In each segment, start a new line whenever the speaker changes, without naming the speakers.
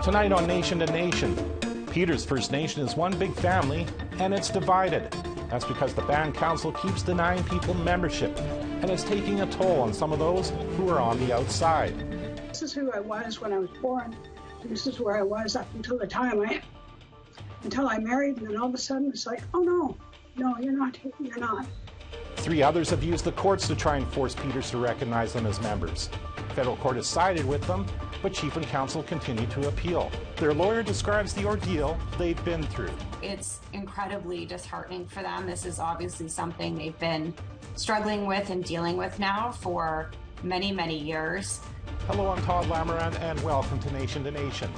Tonight on Nation to Nation, Peters First Nation is one big family and it's divided. That's because the Band Council keeps denying people membership and it's taking a toll on some of those who are on the outside.
This is who I was when I was born. This is where I was up until the time until I married, and then all of a sudden it's like, oh no, you're not.
3 others have used the courts to try and force Peters to recognize them as members. Federal court has sided with them, but Chief and Council continue to appeal. Their lawyer describes the ordeal they've been through.
It's incredibly disheartening for them. This is obviously something they've been struggling with and dealing with now for many, many years.
Hello, I'm Todd Lamourant, and welcome to Nation to Nation.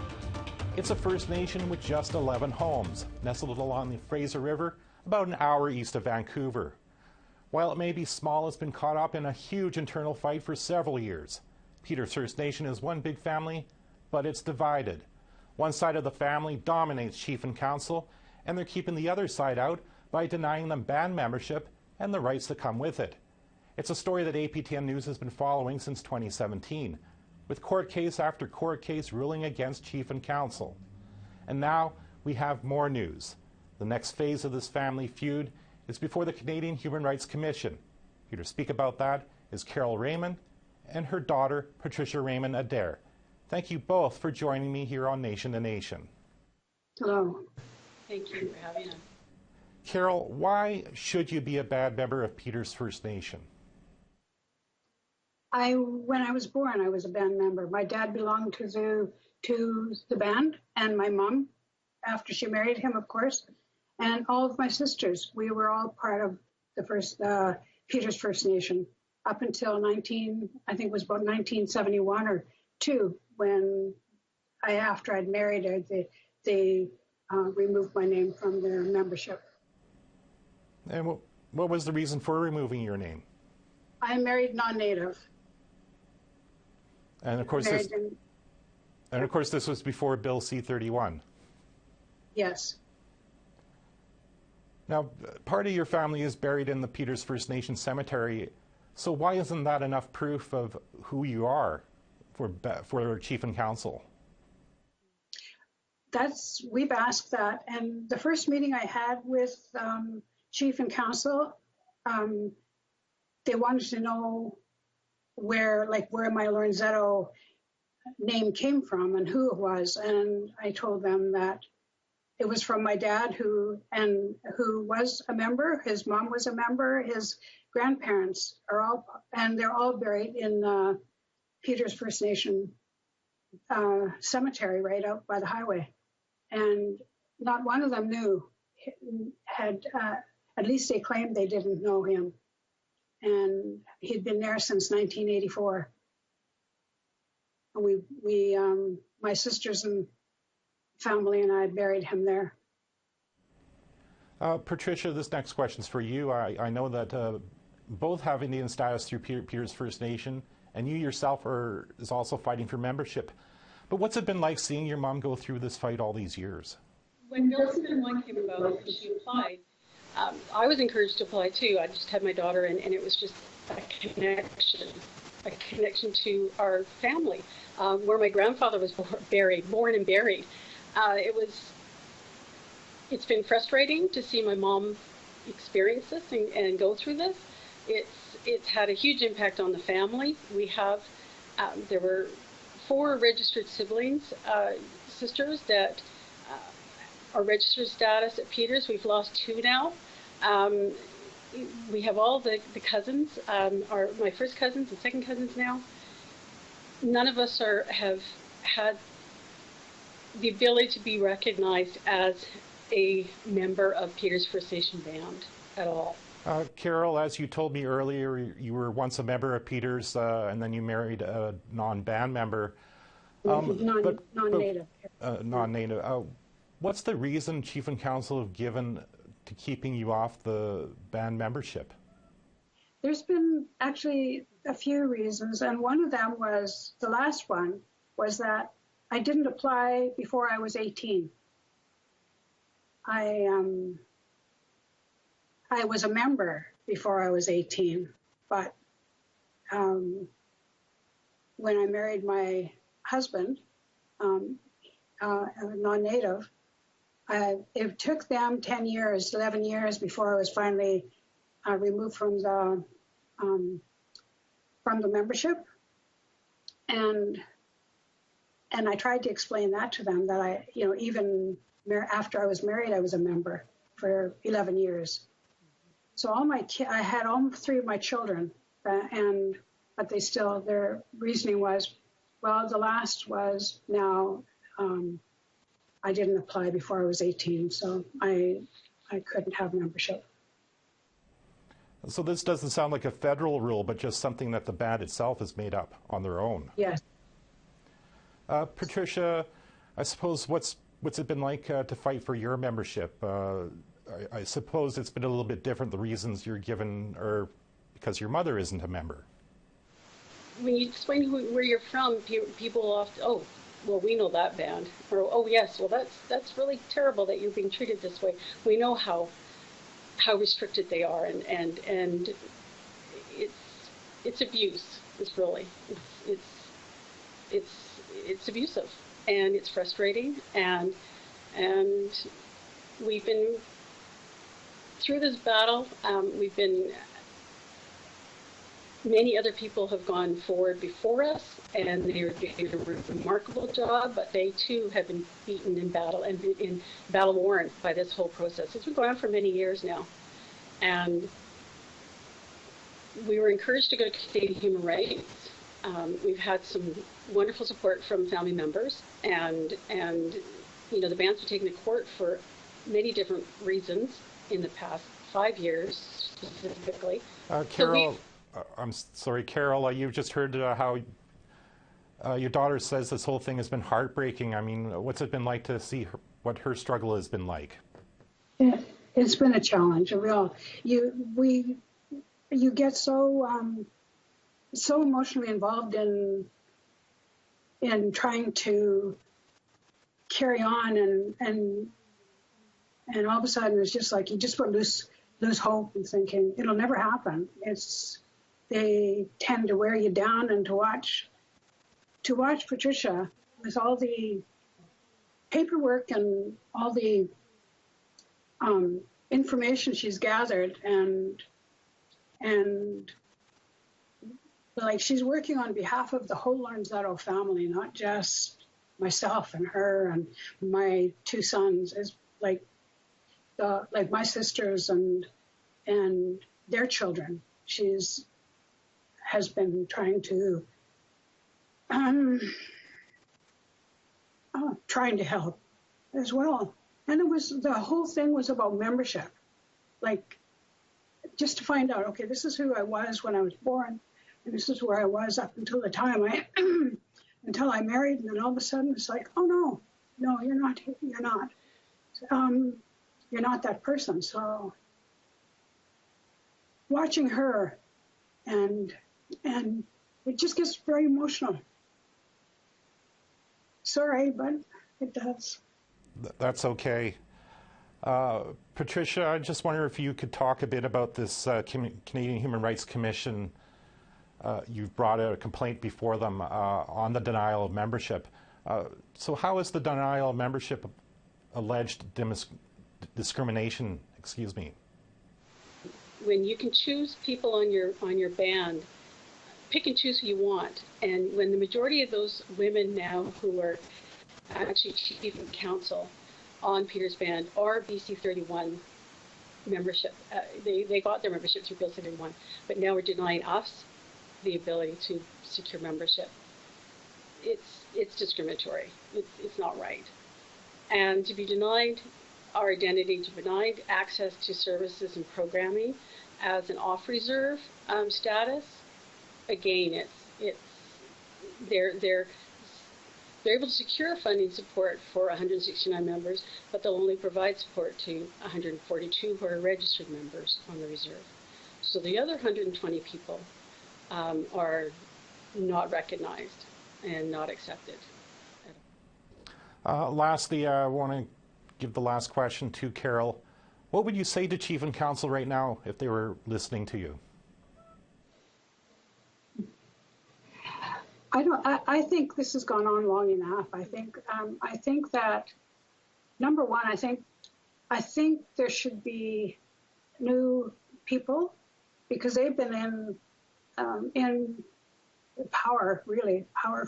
It's a First Nation with just 11 homes, nestled along the Fraser River, about an hour east of Vancouver. While it may be small, it's been caught up in a huge internal fight for several years. Peters First Nation is one big family, but it's divided. One side of the family dominates Chief and Council, and they're keeping the other side out by denying them band membership and the rights that come with it. It's a story that APTN News has been following since 2017, with court case after court case ruling against Chief and Council. And now we have more news. The next phase of this family feud is before the Canadian Human Rights Commission. Here to speak about that is Carol Raymond and her daughter, Patricia Raymond Adair. Thank you both for joining me here on Nation to Nation.
Hello.
Thank you for having us.
Carol, why should you be a band member of Peters First Nation?
When I was born, I was a band member. My dad belonged to the band, and my mom, after she married him, of course, and all of my sisters. We were all part of the first Peters First Nation up until I think it was about 1971 or 2, when after I'd married her, they removed my name from their membership.
And what was the reason for removing your name?
I married non-native.
And of course, this was before Bill C-31.
Yes.
Now, part of your family is buried in the Peters First Nation cemetery. So why isn't that enough proof of who you are for Chief and Council?
We've asked that, and the first meeting I had with Chief and Council, they wanted to know where my Lorenzetto name came from and who it was, and I told them that it was from my dad, who was a member. His mom was a member. His grandparents they're all buried in Peters First Nation cemetery right out by the highway, and not one of them at least they claimed they didn't know him, and he'd been there since 1984. And my sisters and family and I buried him there.
Patricia, this next question's for you. I know that both have Indian status through Peters First Nation, and you yourself is also fighting for membership. But what's it been like seeing your mom go through this fight all these years?
When Bill C-31 came about and she applied, I was encouraged to apply too. I just had my daughter in, and it was just a connection to our family, where my grandfather was born and buried. It's been frustrating to see my mom experience this and go through this. It's had a huge impact on the family. There were 4 registered siblings, sisters that are registered status at Peters. We've lost 2 now. We have all the cousins, are my first cousins and second cousins now. None of us have had the ability to be recognized as a member of Peters First Nation Band at all.
Carol, as you told me earlier, you were once a member of Peters, and then you married a non-band member.
Non-native.
Non-native. What's the reason Chief and Council have given to keeping you off the band membership?
There's been actually a few reasons, and one of them was, the last one, was that I didn't apply before I was 18. I was a member before I was 18. But when I married my husband, non-native, it took them 10 years, 11 years before I was finally removed from the membership. And I tried to explain that to them, that I, even after I was married, I was a member for 11 years. So I had all three of my children, but they still, their reasoning was, well, the last was now, I didn't apply before I was 18, so I couldn't have membership.
So this doesn't sound like a federal rule, but just something that the band itself has made up on their own.
Yes.
Patricia, I suppose what's it been like to fight for your membership? I suppose it's been a little bit different. The reasons you're given are because your mother isn't a member.
When you explain where you're from, people often, oh, well, we know that band, or oh yes, well that's really terrible that you're being treated this way. We know how restricted they are, and it's abuse. It's really it's abusive, and it's frustrating, and we've been through this battle. Many other people have gone forward before us, and they're doing a remarkable job, but they too have been beaten in battle and in battle worn by this whole process. It's been going on for many years now. And we were encouraged to go to Canadian Human Rights. We've had some wonderful support from family members, and the band's been taken to court for many different reasons in the past 5 years specifically.
Carol, I'm sorry, Carol, you've just heard how your daughter says this whole thing has been heartbreaking. I mean, what's it been like to see what her struggle has been like?
It's been a challenge. You get so emotionally involved in trying to carry on, and all of a sudden it's just like you just lose hope and thinking it'll never happen. They tend to wear you down, and to watch Patricia with all the paperwork and all the information she's gathered, and like she's working on behalf of the whole Lorenzetto family, not just myself and her and my two sons. It's like my sisters and their children. Has been trying to help as well. And the whole thing was about membership, like just to find out, okay, this is who I was when I was born, and this is where I was up until the time until I married, and then all of a sudden it's like, oh no, you're not that person. So watching her, and it just gets very emotional. Sorry, but it does.
That's okay. Patricia, I just wonder if you could talk a bit about this Canadian Human Rights Commission. You've brought a complaint before them on the denial of membership. So how is the denial of membership alleged discrimination? Excuse me.
When you can choose people on your band, pick and choose who you want, and when the majority of those women now who are actually chief of council on Peter's band are BC 31 membership, they got their membership through Bill 31, but now we're denying us the ability to secure membership. It's discriminatory. It's not right, and to be denied our identity, to be denied access to services and programming as an off-reserve status. Again, they're able to secure funding support for 169 members, but they'll only provide support to 142 who are registered members on the reserve. So the other 120 people are not recognized and not accepted.
Lastly, I want to give the last question to Carol. What would you say to Chief and Council right now if they were listening to you?
I think this has gone on long enough. I think that, number one, I think there should be new people, because they've been in power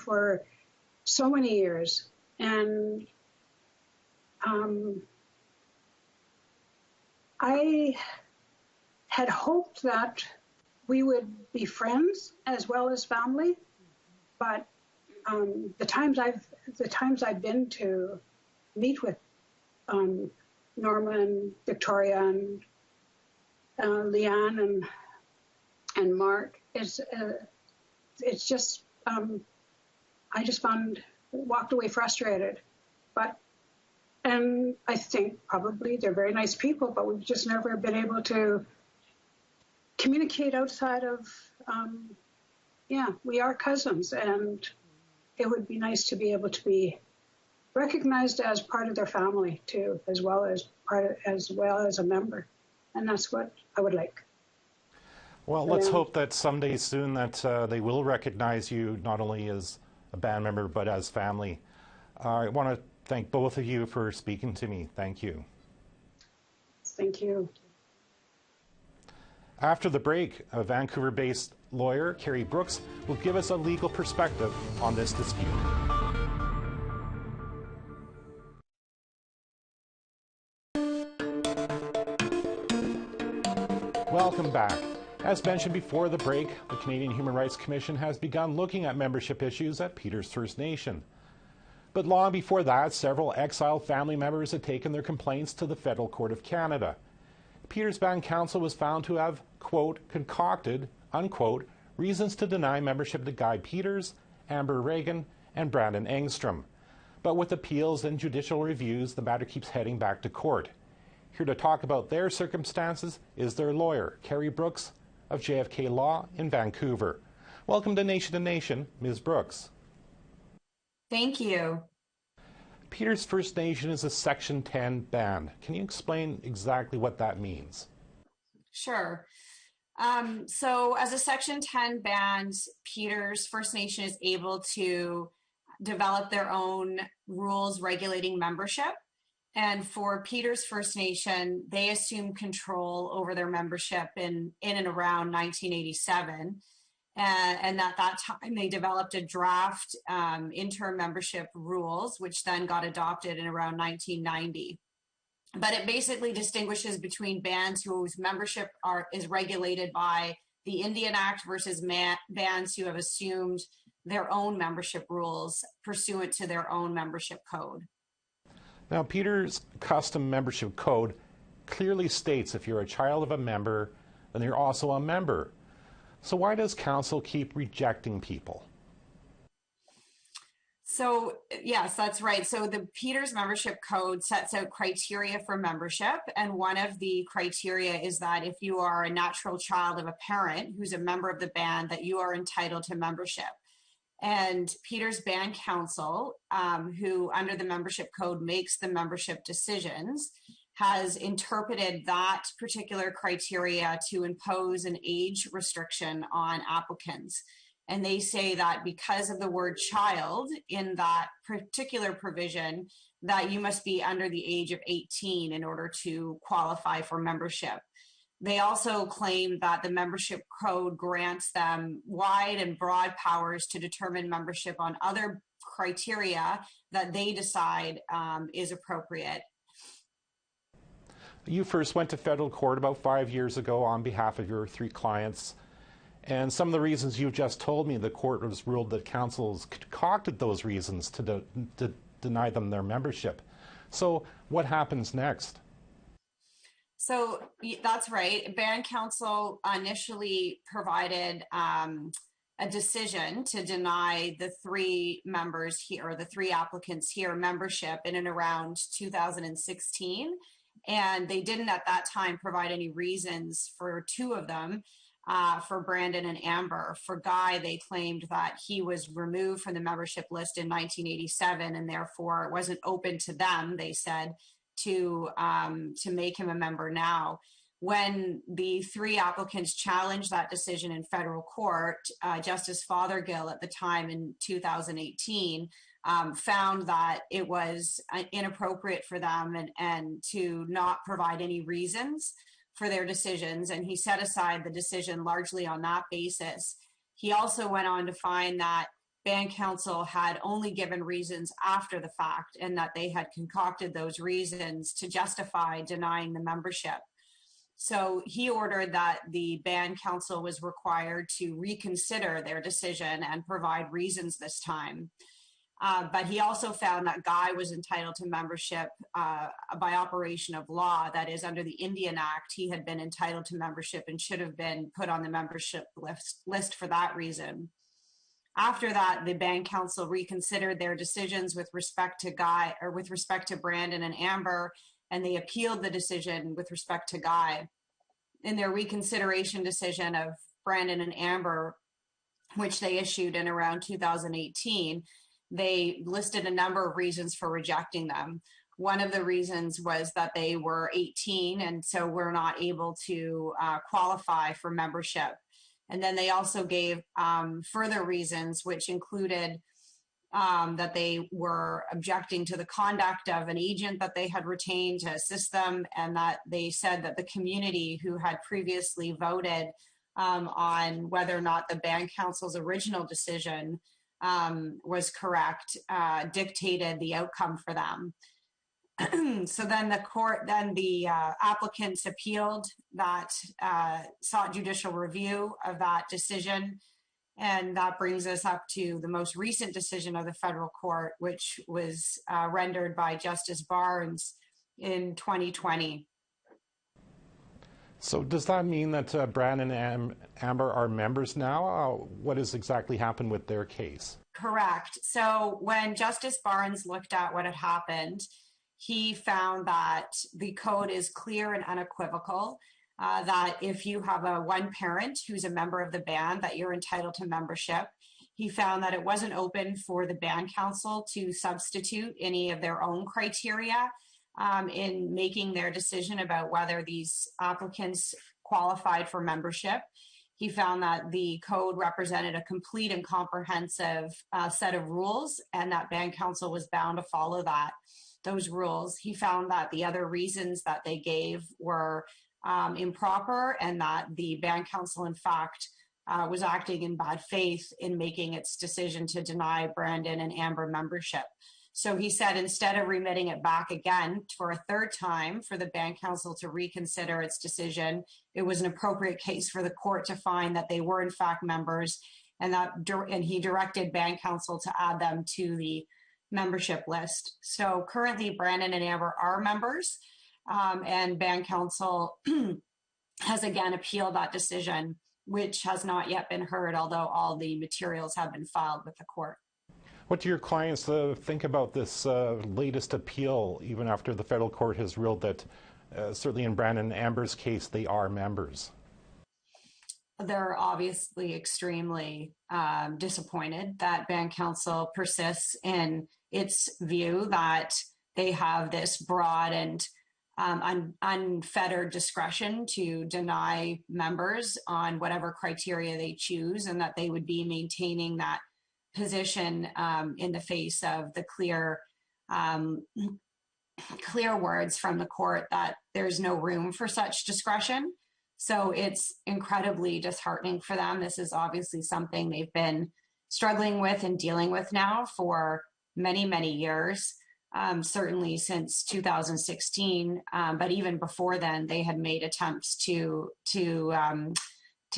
for so many years. And I had hoped that we would be friends as well as family, but the times I've been to meet with Norma and Victoria and Leanne and Mark, it's just I just walked away frustrated. And I think probably they're very nice people, but we've just never been able to communicate outside of, we are cousins, and it would be nice to be able to be recognized as part of their family too, as well as a member. And that's what I would like.
Well, let's hope that someday soon that they will recognize you not only as a band member, but as family. I want to thank both of you for speaking to me. Thank you.
Thank you.
After the break, a Vancouver-based lawyer, Carrie Brooks, will give us a legal perspective on this dispute. Welcome back. As mentioned before the break, the Canadian Human Rights Commission has begun looking at membership issues at Peters First Nation. But long before that, several exiled family members had taken their complaints to the Federal Court of Canada. Peters Band Council was found to have, quote, concocted, unquote, reasons to deny membership to Guy Peters, Amber Reagan, and Brandon Engstrom. But with appeals and judicial reviews, the matter keeps heading back to court. Here to talk about their circumstances is their lawyer, Carrie Brooks of JFK Law in Vancouver. Welcome to Nation, Ms. Brooks.
Thank you.
Peters First Nation is a Section 10 band. Can you explain exactly what that means?
Sure. So as a Section 10 band, Peters First Nation is able to develop their own rules regulating membership. And for Peters First Nation, they assumed control over their membership in and around 1987. And at that time, they developed a draft interim membership rules, which then got adopted in around 1990. But it basically distinguishes between bands whose membership is regulated by the Indian Act versus bands who have assumed their own membership rules pursuant to their own membership code.
Now, Peters' custom membership code clearly states if you're a child of a member, then you're also a member. So why does council keep rejecting people?
So yes, that's right. So the Peters membership code sets out criteria for membership. And one of the criteria is that if you are a natural child of a parent who's a member of the band, that you are entitled to membership. And Peters Band Council, who under the membership code makes the membership decisions, has interpreted that particular criteria to impose an age restriction on applicants. And they say that because of the word child in that particular provision, that you must be under the age of 18 in order to qualify for membership. They also claim that the membership code grants them wide and broad powers to determine membership on other criteria that they decide is appropriate.
You first went to federal court about 5 years ago on behalf of your 3 clients. And some of the reasons you just told me, the court has ruled that councils concocted those reasons to deny them their membership. So what happens next?
So that's right. Band Council initially provided a decision to deny the 3 members here, or the 3 applicants here, membership in and around 2016. And they didn't at that time provide any reasons for 2 of them, for Brandon and Amber. For Guy, they claimed that he was removed from the membership list in 1987 and therefore it wasn't open to them, they said, to make him a member now. When the three applicants challenged that decision in federal court, Justice Fothergill at the time in 2018 found that it was inappropriate for them and to not provide any reasons for their decisions, and he set aside the decision largely on that basis. He also went on to find that band council had only given reasons after the fact and that they had concocted those reasons to justify denying the membership. So he ordered that the band council was required to reconsider their decision and provide reasons this time. But he also found that Guy was entitled to membership by operation of law. That is, under the Indian Act, he had been entitled to membership and should have been put on the membership list for that reason. After that, the band council reconsidered their decisions with respect to Guy, or with respect to Brandon and Amber, and they appealed the decision with respect to Guy. In their reconsideration decision of Brandon and Amber, which they issued in around 2018, they listed a number of reasons for rejecting them. One of the reasons was that they were 18 and so were not able to qualify for membership. And then they also gave further reasons, which included that they were objecting to the conduct of an agent that they had retained to assist them, and that they said that the community who had previously voted on whether or not the band council's original decision was correct dictated the outcome for them. So then the applicants appealed that, sought judicial review of that decision. And that brings us up to the most recent decision of the federal court, which was rendered by Justice Barnes in 2020.
So does that mean that Brandon and Amber are members now? What has exactly happened with their case?
Correct. So when Justice Barnes looked at what had happened, he found that the code is clear and unequivocal, that if you have one parent who's a member of the band, that you're entitled to membership. He found that it wasn't open for the band council to substitute any of their own criteria in making their decision about whether these applicants qualified for membership. He found that the code represented a complete and comprehensive set of rules, and that band council was bound to follow those rules. He found that the other reasons that they gave were improper, and that the band council, in fact, was acting in bad faith in making its decision to deny Brandon and Amber membership. So he said, instead of remitting it back again for a third time for the band council to reconsider its decision, it was an appropriate case for the court to find that they were in fact members, and he directed band council to add them to the membership list. So currently Brandon and Amber are members, and band council has again appealed that decision, which has not yet been heard, although all the materials have been filed with the court.
What do your clients think about this latest appeal, even after the federal court has ruled that, certainly in Brandon and Amber's case, they are members?
They're obviously extremely disappointed that band council persists in its view that they have this broad and unfettered discretion to deny members on whatever criteria they choose, and that they would be maintaining that position in the face of the clear words from the court that there's no room for such discretion. So it's incredibly disheartening for them. This is obviously something they've been struggling with and dealing with now for many, many years, certainly since 2016. But even before then, they had made attempts to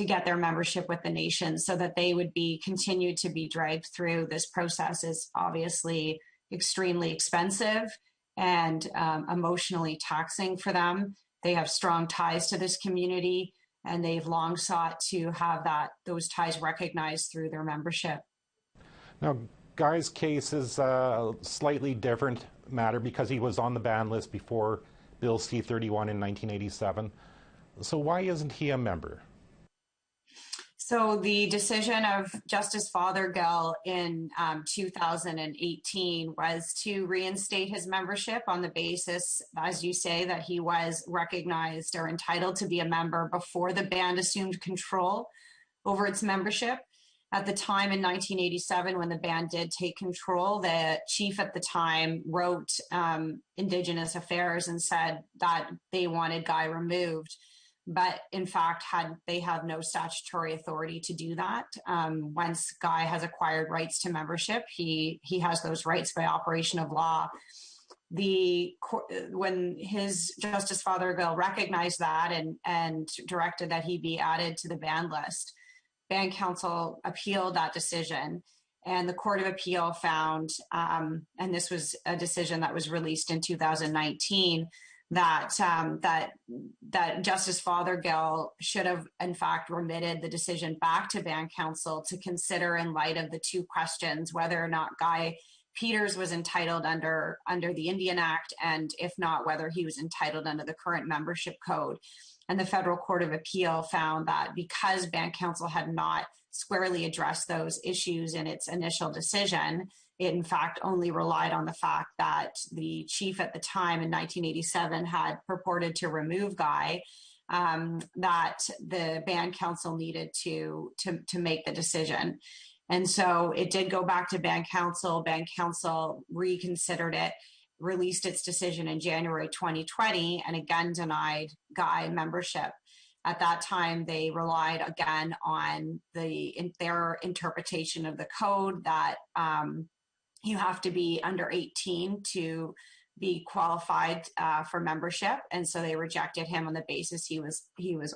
get their membership with the nation, so that they would be continued to be dragged through. This process is obviously extremely expensive and emotionally taxing for them. They have strong ties to this community, and they've long sought to have those ties recognized through their membership.
Now, Guy's case is a slightly different matter because he was on the ban list before Bill C-31 in 1987. So why isn't he a member?
So the decision of Justice Fothergill in 2018 was to reinstate his membership on the basis, as you say, that he was recognized or entitled to be a member before the band assumed control over its membership. At the time in 1987, when the band did take control, the chief at the time wrote Indigenous Affairs and said that they wanted Guy removed. But in fact, they have no statutory authority to do that. Once Guy has acquired rights to membership, he has those rights by operation of law. When his Justice Fothergill recognized that and directed that he be added to the banned list, Band Council appealed that decision, and the Court of Appeal found, and this was a decision that was released in 2019, that Justice Fothergill should have, in fact, remitted the decision back to Band Council to consider in light of the two questions, whether or not Guy Peters was entitled under the Indian Act, and if not, whether he was entitled under the current membership code. And the Federal Court of Appeal found that because Band Council had not squarely addressed those issues in its initial decision, it in fact only relied on the fact that the chief at the time in 1987 had purported to remove Guy, that the Band Council needed to make the decision. And so it did go back to Band Council. Band Council reconsidered it, released its decision in January 2020, and again denied Guy membership. At that time, they relied again on their interpretation of the code that you have to be under 18 to be qualified for membership, and so they rejected him on the basis he was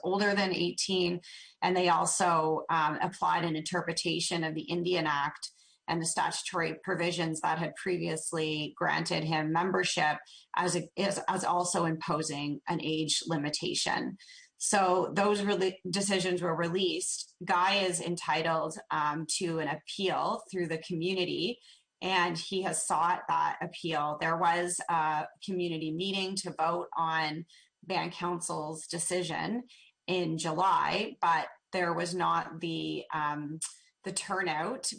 older than 18, and they also applied an interpretation of the Indian Act and the statutory provisions that had previously granted him membership as also imposing an age limitation. So those decisions were released. Guy is entitled to an appeal through the community, and he has sought that appeal. There was a community meeting to vote on Band Council's decision in July, but there was not the turnout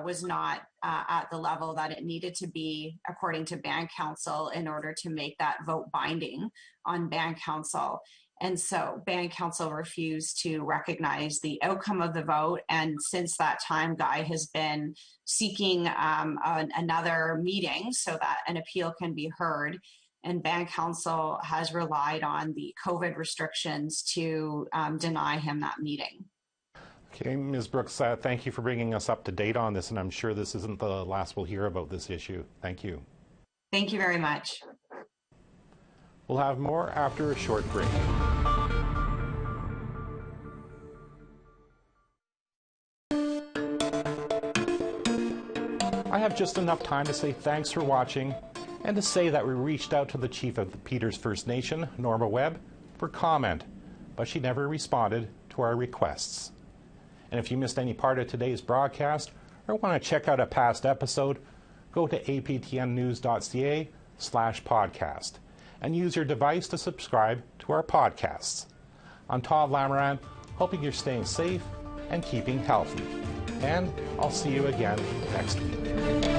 was not at the level that it needed to be, according to Band Council, in order to make that vote binding on Band Council. And so Band Council refused to recognize the outcome of the vote. And since that time, Guy has been seeking another meeting so that an appeal can be heard. And Band Council has relied on the COVID restrictions to deny him that meeting.
Okay, Ms. Brooks, thank you for bringing us up to date on this, and I'm sure this isn't the last we'll hear about this issue. Thank you.
Thank you very much.
We'll have more after a short break. I have just enough time to say thanks for watching and to say that we reached out to the chief of the Peters First Nation, Norma Webb, for comment, but she never responded to our requests. And if you missed any part of today's broadcast or want to check out a past episode, go to aptnnews.ca/podcast and use your device to subscribe to our podcasts. I'm Todd Lamoran, hoping you're staying safe and keeping healthy. And I'll see you again next week.